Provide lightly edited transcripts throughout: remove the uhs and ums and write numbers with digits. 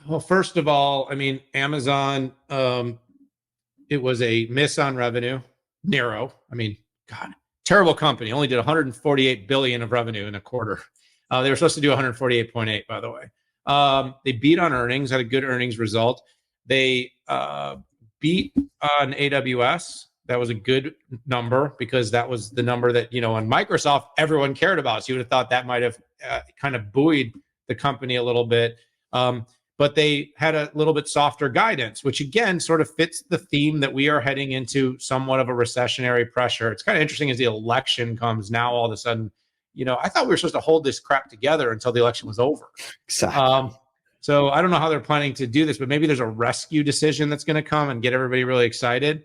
Well, first of all, I mean, Amazon, it was a miss on revenue, narrow. I mean, God, terrible company. Only did 148 billion of revenue in a quarter. They were supposed to do 148.8, by the way. They beat on earnings, had a good earnings result. They beat on AWS. That was a good number because that was the number that, on Microsoft, everyone cared about. So you would have thought that might have kind of buoyed the company a little bit. But they had a little bit softer guidance, which again sort of fits the theme that we are heading into somewhat of a recessionary pressure. It's kind of interesting as the election comes now, all of a sudden, I thought we were supposed to hold this crap together until the election was over. Exactly. So I don't know how they're planning to do this, but maybe there's a rescue decision that's going to come and get everybody really excited.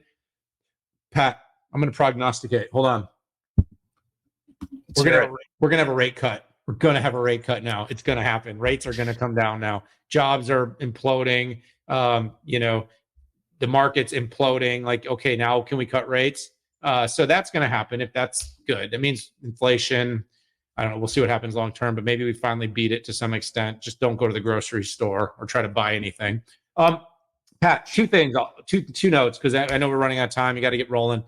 Pat, I'm going to prognosticate. Hold on. We're going to have a rate cut. We're going to have a rate cut now. It's going to happen. Rates are going to come down now. Jobs are imploding. The market's imploding. Like, okay, now can we cut rates? So that's going to happen if that's good. That means inflation. I don't know. We'll see what happens long term, but maybe we finally beat it to some extent. Just don't go to the grocery store or try to buy anything. Pat, two things, two notes, because I know we're running out of time. You got to get rolling.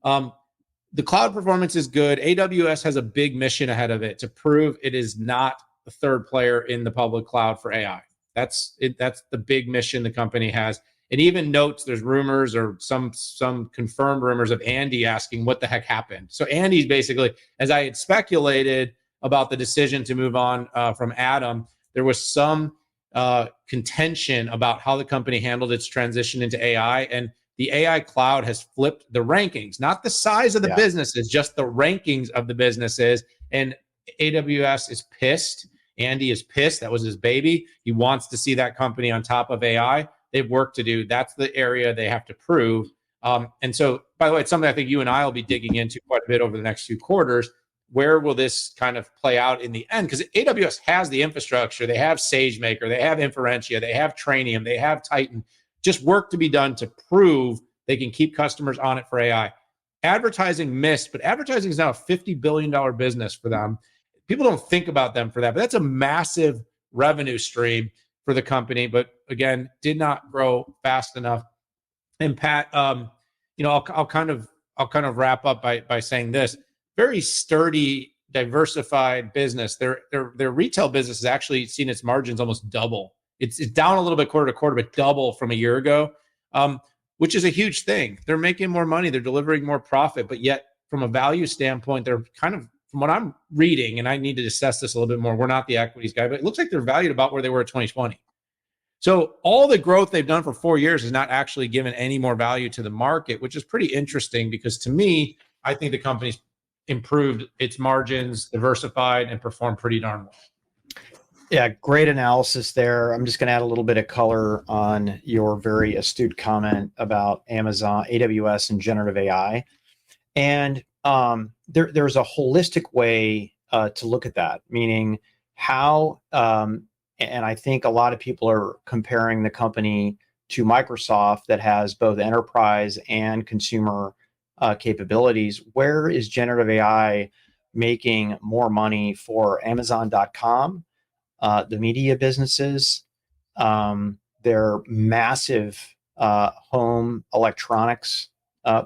The cloud performance is good. AWS has a big mission ahead of it to prove it is not the third player in the public cloud for AI. That's it. That's the big mission the company has. It even notes there's rumors or some confirmed rumors of Andy asking what the heck happened. So Andy's basically, as I had speculated about the decision to move on from Adam, there was some contention about how the company handled its transition into AI, and the AI cloud has flipped the rankings, not the size of the businesses, just the rankings of the businesses. And AWS is pissed. Andy is pissed. That was his baby. He wants to see that company on top of AI. They have work to do. That's the area they have to prove. And so, by the way, it's something I think you and I will be digging into quite a bit over the next few quarters. Where will this kind of play out in the end? Because AWS has the infrastructure. They have SageMaker. They have Inferentia. They have Trainium. They have Titan. Just work to be done to prove they can keep customers on it for AI. Advertising missed, but advertising is now a $50 billion business for them. People don't think about them for that, but that's a massive revenue stream for the company. But again, did not grow fast enough. And Pat, I'll kind of wrap up by saying this: very sturdy, diversified business. Their retail business has actually seen its margins almost double. It's down a little bit quarter to quarter, but double from a year ago, which is a huge thing. They're making more money. They're delivering more profit, but yet from a value standpoint, they're kind of, from what I'm reading, and I need to assess this a little bit more, we're not the equities guy, but it looks like they're valued about where they were in 2020. So all the growth they've done for 4 years has not actually given any more value to the market, which is pretty interesting because to me, I think the company's improved its margins, diversified, and performed pretty darn well. Yeah, great analysis there. I'm just going to add a little bit of color on your very astute comment about Amazon, AWS, and generative AI. And there's a holistic way to look at that, meaning how, and I think a lot of people are comparing the company to Microsoft that has both enterprise and consumer capabilities. Where is generative AI making more money for Amazon.com? The media businesses, their massive home electronics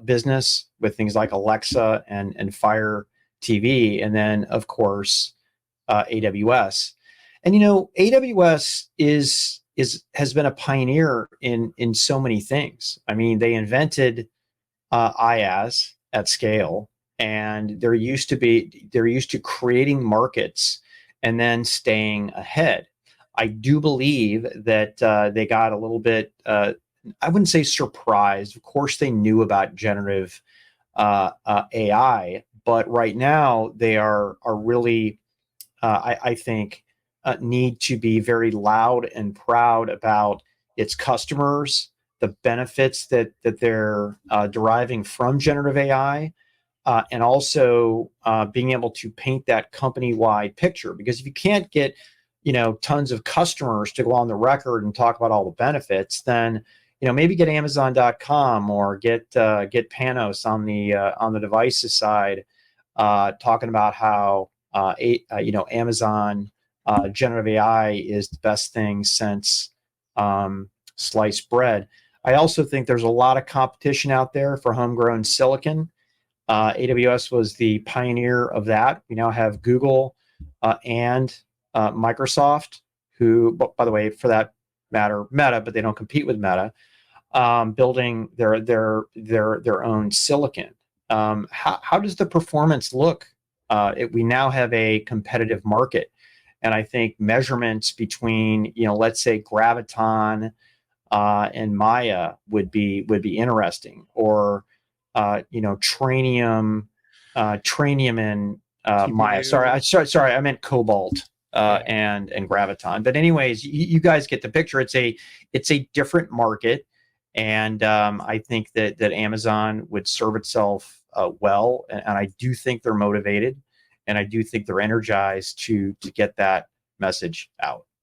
business with things like Alexa and Fire TV, and then of course AWS. And AWS has been a pioneer in so many things. I mean, they invented IaaS at scale, and they're used to creating markets and then staying ahead. I do believe that they got a little bit, I wouldn't say surprised. Of course, they knew about generative AI, but right now they are really, I think, need to be very loud and proud about its customers, the benefits that they're deriving from generative AI. And also being able to paint that company-wide picture. Because if you can't get, tons of customers to go on the record and talk about all the benefits, then maybe get Amazon.com or get Panos on the devices side, talking about how Amazon generative AI is the best thing since sliced bread. I also think there's a lot of competition out there for homegrown silicon. AWS was the pioneer of that. We now have Google and Microsoft, who, by the way, for that matter, Meta, but they don't compete with Meta, building their own silicon. How does the performance look? We now have a competitive market, and I think measurements between, let's say Graviton and Maya would be interesting, or Tranium, Tranium and Maya. Sorry, I meant Cobalt and Graviton. But anyways, you guys get the picture. It's a different market, and I think that Amazon would serve itself well, and I do think they're motivated, and I do think they're energized to get that message out.